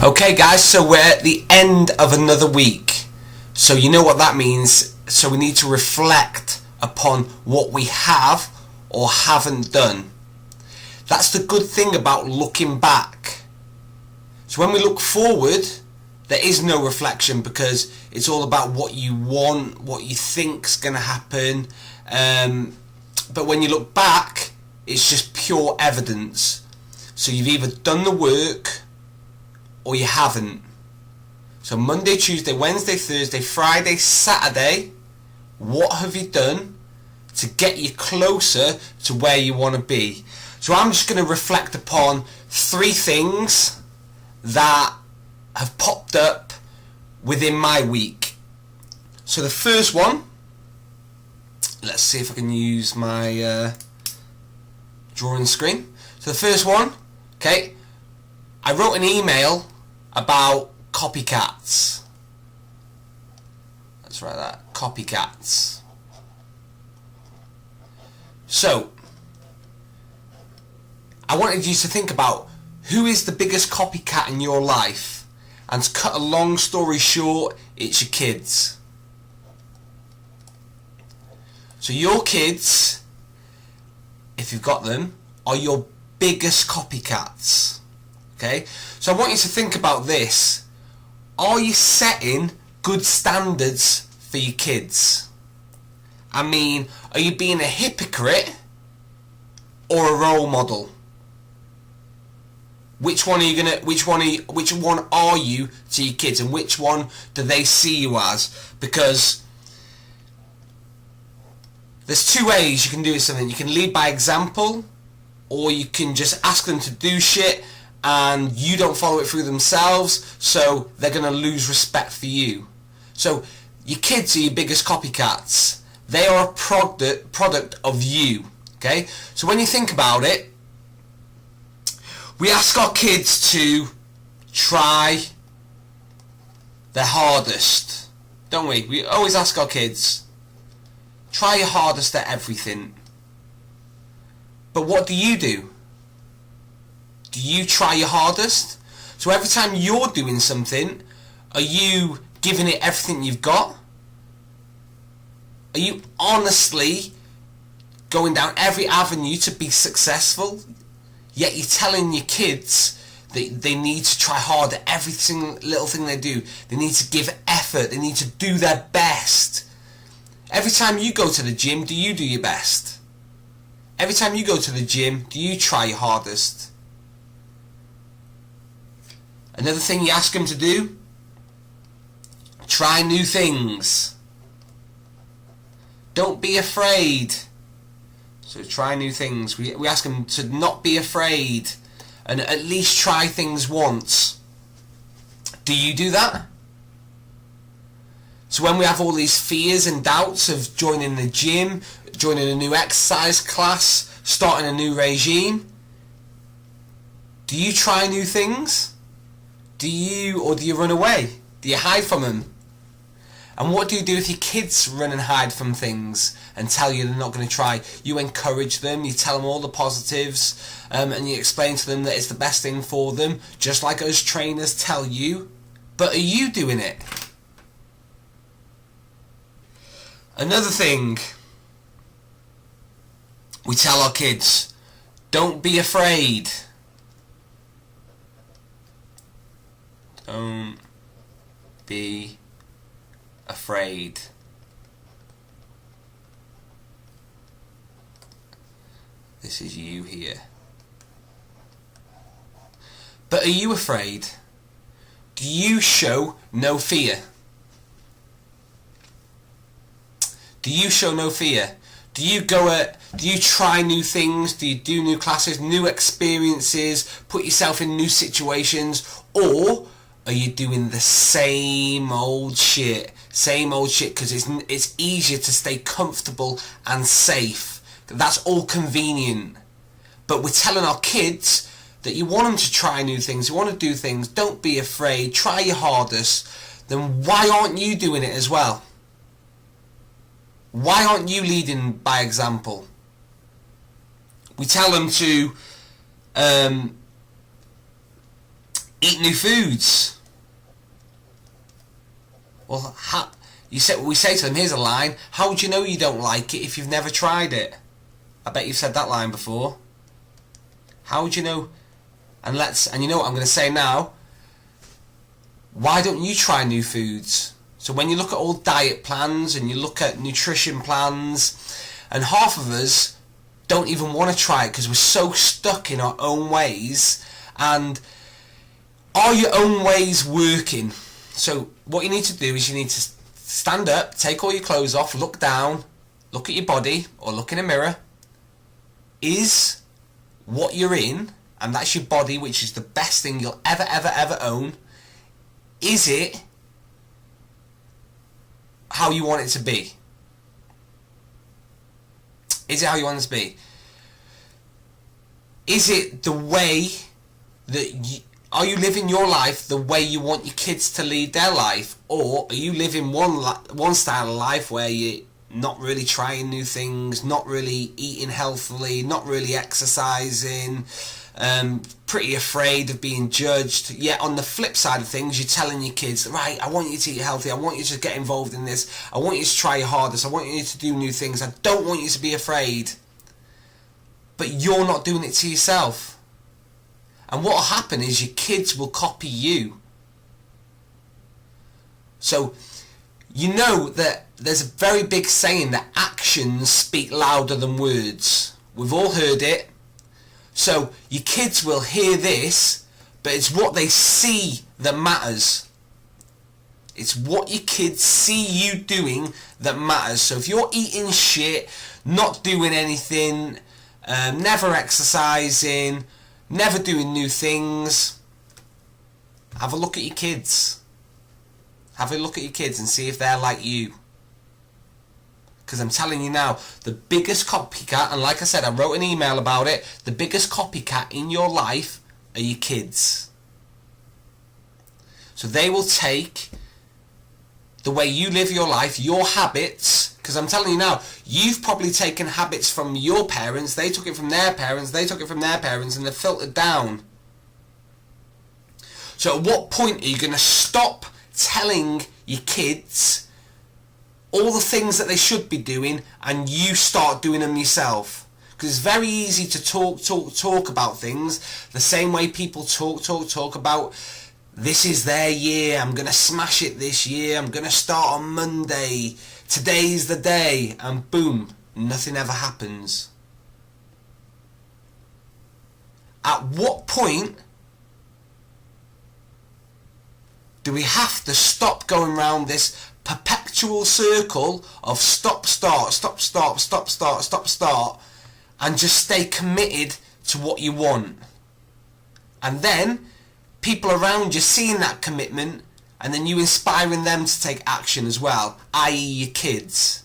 Okay guys, so we're at the end of another week. So you know what that means. So we need to reflect upon what we have or haven't done. That's the good thing about looking back. So when we look forward, there is no reflection because it's all about what you want, what you think's going to happen. But when you look back, it's just pure evidence. So you've either done the work or you haven't. So Monday, Tuesday, Wednesday, Thursday, Friday, Saturday, what have you done to get you closer to where you want to be? So I'm just going to reflect upon 3 things that have popped up within my week. So the first one, let's see if I can use my drawing screen. So the first one, okay, I wrote an email about copycats. Let's write that, copycats. So I wanted you to think about who is the biggest copycat in your life, and to cut a long story short, it's your kids. So your kids, if you've got them, are your biggest copycats. Okay, so I want you to think about this. Are you setting good standards for your kids? I mean, are you being a hypocrite or a role model? Which one are you gonna? Which one are you to your kids, and which one do they see you as? Because there's 2 ways you can do something. You can lead by example, or you can just ask them to do shit and you don't follow it through themselves, so they're going to lose respect for you. So your kids are your biggest copycats. They are a product of you. Okay? So when you think about it, we ask our kids to try their hardest, don't we? We always ask our kids, try your hardest at everything. But what do? Do you try your hardest? So every time you're doing something, are you giving it everything you've got? Are you honestly going down every avenue to be successful? Yet you're telling your kids that they need to try hard at every single little thing they do. They need to give effort. They need to do their best. Every time you go to the gym, do you do your best? Every time you go to the gym, do you try your hardest? Another thing you ask them to do, try new things. Don't be afraid. So try new things. We ask them to not be afraid and at least try things once. Do you do that? So when we have all these fears and doubts of joining the gym, joining a new exercise class, starting a new regime, do you try new things? Do you run away? Do you hide from them? And what do you do if your kids run and hide from things and tell you they're not going to try? You encourage them, you tell them all the positives, and you explain to them that it's the best thing for them, just like us trainers tell you. But are you doing it? Another thing, we tell our kids, don't be afraid. Don't be afraid. This is you here. But are you afraid? Do you show no fear? Do you show no fear? Do you try new things? Do you do new classes, new experiences, put yourself in new situations? Or are you doing the same old shit? Same old shit because it's easier to stay comfortable and safe. That's all convenient. But we're telling our kids that you want them to try new things, you want to do things, don't be afraid, try your hardest. Then why aren't you doing it as well? Why aren't you leading by example? We tell them to Eat new foods. Well, we say to them, here's a line, how would you know you don't like it if you've never tried it? I bet you've said that line before. How would you know? And you know what I'm going to say now? Why don't you try new foods? So when you look at all diet plans and you look at nutrition plans, and half of us don't even want to try it because we're so stuck in our own ways. And are your own ways working? So what you need to do is you need to stand up, take all your clothes off, look down, look at your body or look in a mirror. Is what you're in, and that's your body, which is the best thing you'll ever own, is it how you want it to be? Is it how you want it to be? Is it the way that are you living your life the way you want your kids to lead their life? Or are you living one style of life where you're not really trying new things, not really eating healthily, not really exercising, pretty afraid of being judged? Yet on the flip side of things, you're telling your kids, right, I want you to eat healthy, I want you to get involved in this, I want you to try your hardest, I want you to do new things, I don't want you to be afraid. But you're not doing it to yourself. And what will happen is your kids will copy you. So you know that there's a very big saying that actions speak louder than words. We've all heard it. So your kids will hear this, but it's what they see that matters. It's what your kids see you doing that matters. So if you're eating shit, not doing anything, never exercising, never doing new things, have a look at your kids. Have a look at your kids and see if they're like you. Because I'm telling you now, the biggest copycat, and like I said, I wrote an email about it, the biggest copycat in your life are your kids. So they will take the way you live your life, your habits, because I'm telling you now, you've probably taken habits from your parents, they took it from their parents, they took it from their parents, and they're filtered down. So at what point are you going to stop telling your kids all the things that they should be doing and you start doing them yourself? Because it's very easy to talk about things the same way people talk about, this is their year, I'm going to smash it this year, I'm going to start on Monday, today's the day, and boom, nothing ever happens. At what point do we have to stop going round this perpetual circle of stop, start, and just stay committed to what you want? And then people around you seeing that commitment, and then you inspiring them to take action as well, i.e. your kids.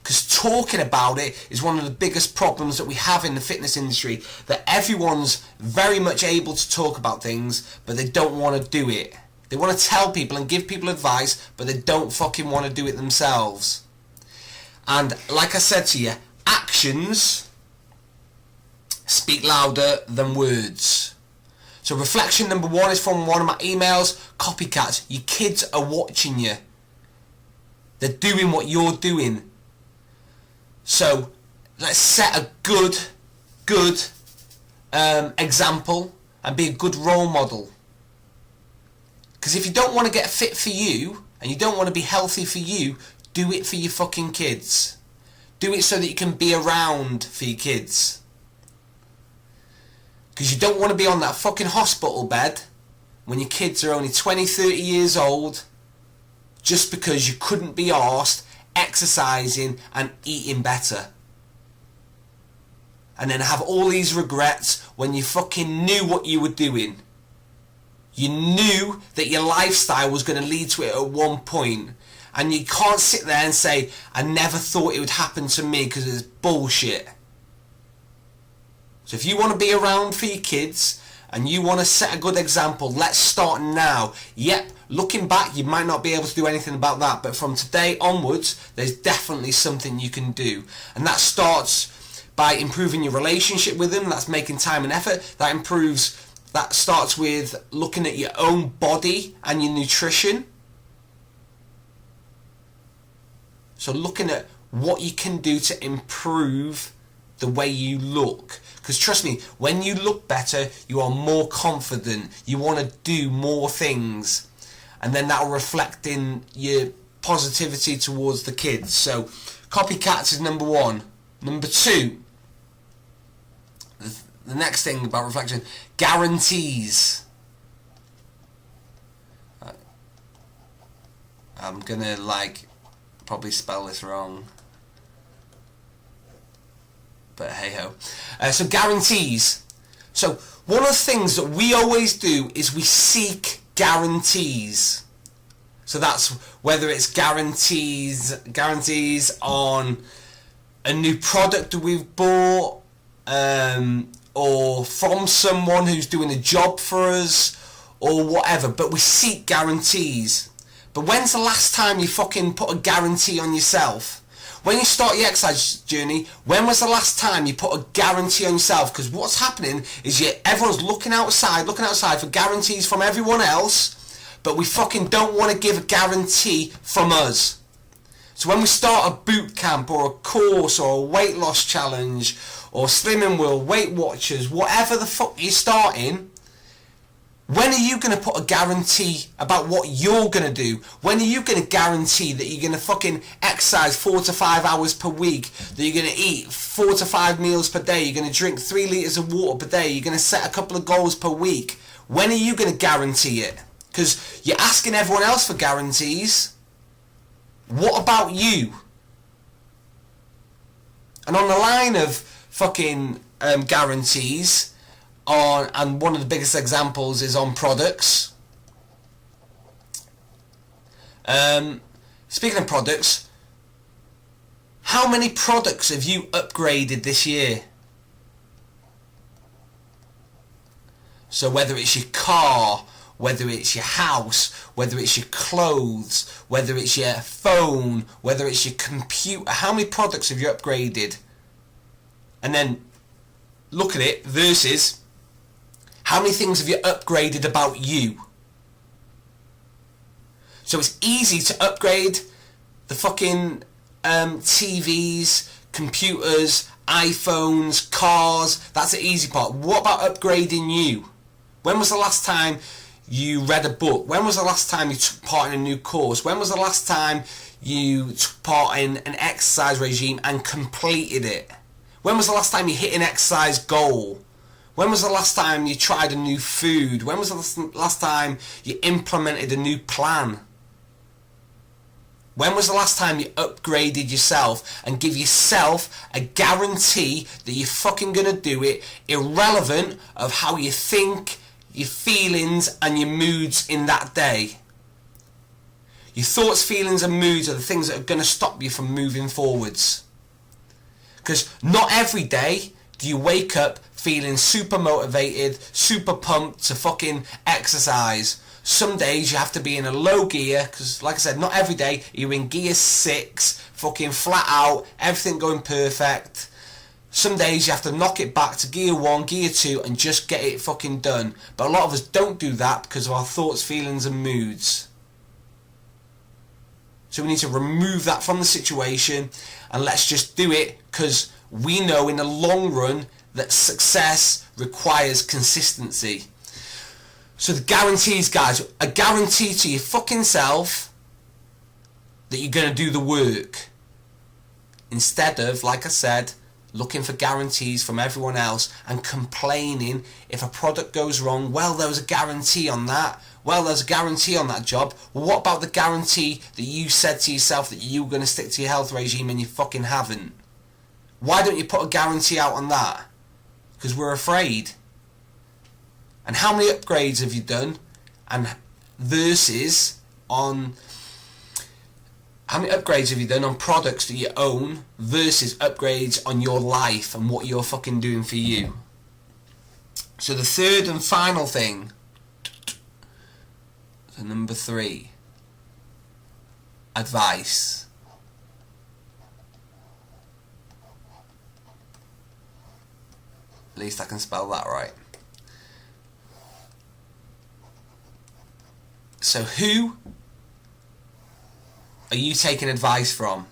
Because talking about it is one of the biggest problems that we have in the fitness industry, that everyone's very much able to talk about things, but they don't want to do it. They want to tell people and give people advice, but they don't fucking want to do it themselves. And like I said to you, actions speak louder than words. So reflection number 1 is from one of my emails. Copycats. Your kids are watching you. They're doing what you're doing. So let's set a good example and be a good role model. Because if you don't want to get fit for you and you don't want to be healthy for you, do it for your fucking kids. Do it so that you can be around for your kids. Because you don't want to be on that fucking hospital bed when your kids are only 20, 30 years old, just because you couldn't be arsed exercising and eating better. And then have all these regrets when you fucking knew what you were doing. You knew that your lifestyle was going to lead to it at one point. And you can't sit there and say, I never thought it would happen to me, because it's bullshit. So if you want to be around for your kids and you want to set a good example, let's start now. Yep, looking back, you might not be able to do anything about that, but from today onwards, there's definitely something you can do. And that starts by improving your relationship with them. That's making time and effort. That starts with looking at your own body and your nutrition. So looking at what you can do to improve the way you look. Because trust me, when you look better, you are more confident. You want to do more things. And then that will reflect in your positivity towards the kids. So copycats is number one. Number two, the next thing about reflection, guarantees. I'm gonna probably spell this wrong, but hey ho. So guarantees. So one of the things that we always do is we seek guarantees. So that's whether it's guarantees on a new product that we've bought, or from someone who's doing a job for us, or whatever. But we seek guarantees. But when's the last time you fucking put a guarantee on yourself? When you start your exercise journey, when was the last time you put a guarantee on yourself? Because what's happening is everyone's looking outside for guarantees from everyone else, but we fucking don't want to give a guarantee from us. So when we start a boot camp or a course or a weight loss challenge or Slimming World, Weight Watchers, whatever the fuck you're starting, when are you going to put a guarantee about what you're going to do? When are you going to guarantee that you're going to fucking exercise 4 to 5 hours per week, that you're going to eat 4 to 5 meals per day, you're going to drink 3 litres of water per day, you're going to set a couple of goals per week? When are you going to guarantee it? Because you're asking everyone else for guarantees. What about you? And on the line of fucking guarantees, and one of the biggest examples is on products. Speaking of products, how many products have you upgraded this year? So whether it's your car, whether it's your house, whether it's your clothes, whether it's your phone, whether it's your computer, how many products have you upgraded? And then look at it versus how many things have you upgraded about you? So it's easy to upgrade the fucking TVs, computers, iPhones, cars. That's the easy part. What about upgrading you? When was the last time you read a book? When was the last time you took part in a new course? When was the last time you took part in an exercise regime and completed it? When was the last time you hit an exercise goal? When was the last time you tried a new food? When was the last time you implemented a new plan? When was the last time you upgraded yourself and give yourself a guarantee that you're fucking gonna do it, irrelevant of how you think, your feelings and your moods in that day? Your thoughts, feelings and moods are the things that are gonna stop you from moving forwards. Because not every day do you wake up feeling super motivated, super pumped to fucking exercise. Some days you have to be in a low gear, because like I said, not every day you're in gear 6, fucking flat out, everything going perfect. Some days you have to knock it back to gear 1, gear 2 and just get it fucking done. But a lot of us don't do that because of our thoughts, feelings and moods. So we need to remove that from the situation and let's just do it because we know in the long run that success requires consistency. So the guarantees, guys, a guarantee to your fucking self that you're going to do the work. Instead of, like I said, looking for guarantees from everyone else and complaining if a product goes wrong. Well, there was a guarantee on that. Well, there's a guarantee on that job. Well, what about the guarantee that you said to yourself that you were going to stick to your health regime and you fucking haven't? Why don't you put a guarantee out on that? Because we're afraid. And how many upgrades have you done? And versus on how many upgrades have you done on products that you own versus upgrades on your life and what you're fucking doing for you? So the third and final thing, so number 3, advice. At least I can spell that right. So who are you taking advice from?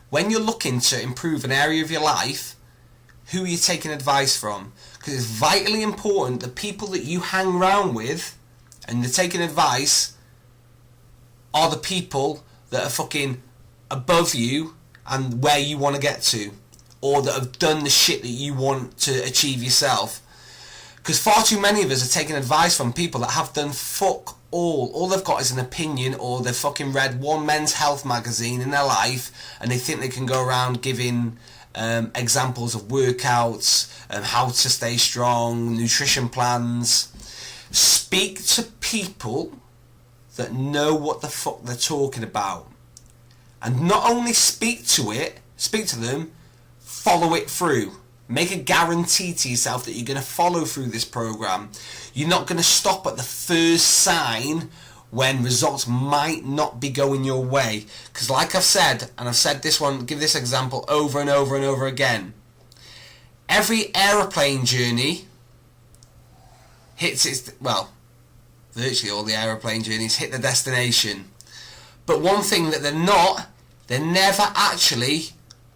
When you're looking to improve an area of your life, who are you taking advice from? Because it's vitally important the people that you hang around with and you're taking advice are the people that are fucking above you and where you want to get to, or that have done the shit that you want to achieve yourself. Because far too many of us are taking advice from people that have done fuck all. All they've got is an opinion, or they've fucking read one Men's Health magazine in their life and they think they can go around giving examples of workouts, how to stay strong, nutrition plans. Speak to people that know what the fuck they're talking about. And not only speak to them, follow it through. Make a guarantee to yourself that you're going to follow through this program. You're not going to stop at the first sign when results might not be going your way. Because like I've said, and I've said this one, give this example over and over and over again. Every aeroplane journey hits its, well, virtually all the aeroplane journeys hit the destination. But one thing that they're never actually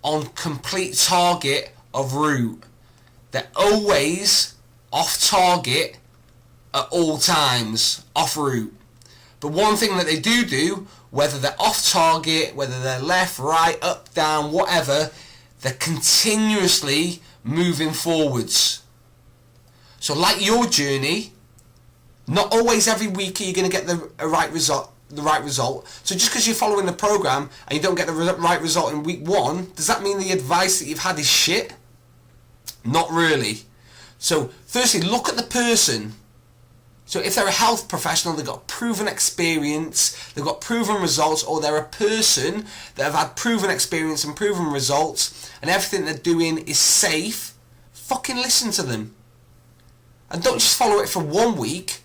on complete target of route. They're always off target at all times, off route. But one thing that they do, whether they're off target, whether they're left, right, up, down, whatever, they're continuously moving forwards. So like your journey, not always every week are you going to get the right result. So just because you're following the program and you don't get the right result in week 1, does that mean the advice that you've had is shit? Not really. So firstly, look at the person. So if they're a health professional, they've got proven experience, they've got proven results, or they're a person that have had proven experience and proven results, and everything they're doing is safe, fucking listen to them. And don't just follow it for 1 week.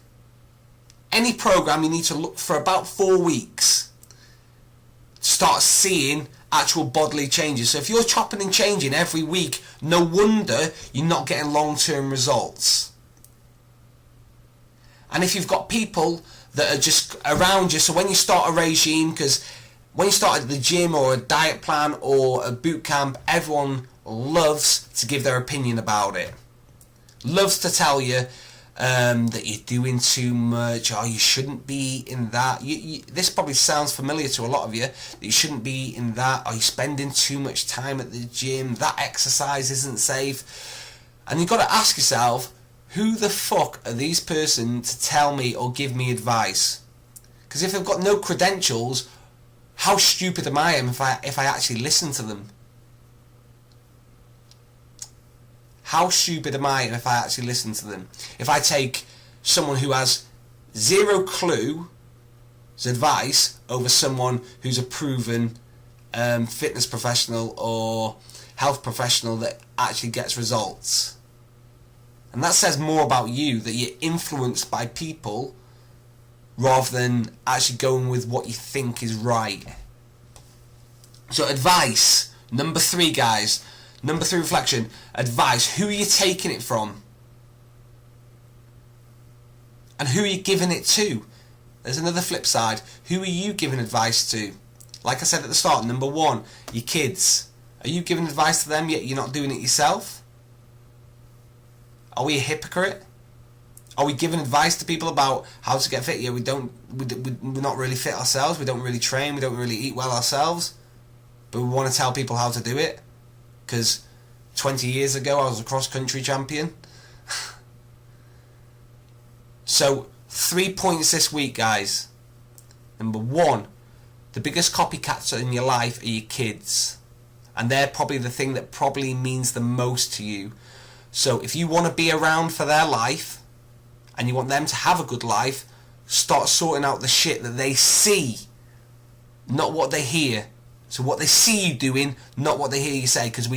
Any program, you need to look for about 4 weeks to start seeing actual bodily changes. So if you're chopping and changing every week, no wonder you're not getting long-term results. And if you've got people that are just around you, so when you start a regime, because when you start at the gym or a diet plan or a boot camp, everyone loves to give their opinion about it. Loves to tell you that you're doing too much, or you shouldn't be in that. This probably sounds familiar to a lot of you, that you shouldn't be in that, or you're spending too much time at the gym, that exercise isn't safe. And you've got to ask yourself, who the fuck are these persons to tell me or give me advice? Because if they've got no credentials, how stupid am I if I actually listen to them? How stupid am I if I actually listen to them? If I take someone who has zero clue's advice over someone who's a proven fitness professional or health professional that actually gets results. And that says more about you, that you're influenced by people rather than actually going with what you think is right. So advice, number 3, guys. Number 3 reflection, advice. Who are you taking it from? And who are you giving it to? There's another flip side. Who are you giving advice to? Like I said at the start, number 1, your kids. Are you giving advice to them yet you're not doing it yourself? Are we a hypocrite? Are we giving advice to people about how to get fit? Yeah, we're not really fit ourselves. We don't really train. We don't really eat well ourselves. But we want to tell people how to do it. Because 20 years ago I was a cross-country champion. So 3 points this week, guys. Number 1, the biggest copycats in your life are your kids. And they're probably the thing that probably means the most to you. So if you want to be around for their life and you want them to have a good life, start sorting out the shit that they see, not what they hear. So what they see you doing, not what they hear you say, because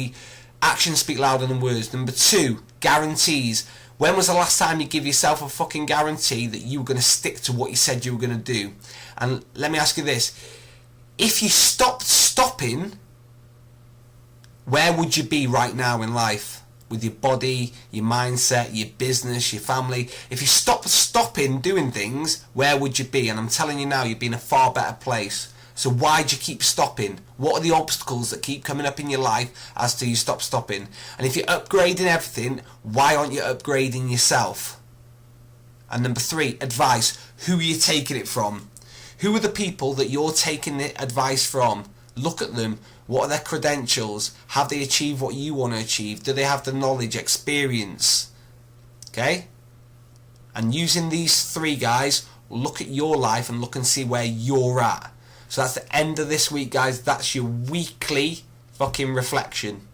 actions speak louder than words. Number 2, guarantees. When was the last time you give yourself a fucking guarantee that you were going to stick to what you said you were going to do? And let me ask you this. If you stopped stopping, where would you be right now in life? with your body, your mindset, your business, your family. If you stopping doing things, where would you be? And I'm telling you now, you'd be in a far better place. So why do you keep stopping? What are the obstacles that keep coming up in your life as to you stopping? And if you're upgrading everything, why aren't you upgrading yourself? And number 3, advice. Who are you taking it from? Who are the people that you're taking the advice from? Look at them. What are their credentials? Have they achieved what you want to achieve? Do they have the knowledge, experience? Okay? And using these 3 guys, look at your life and look and see where you're at. So that's the end of this week, guys. That's your weekly fucking reflection.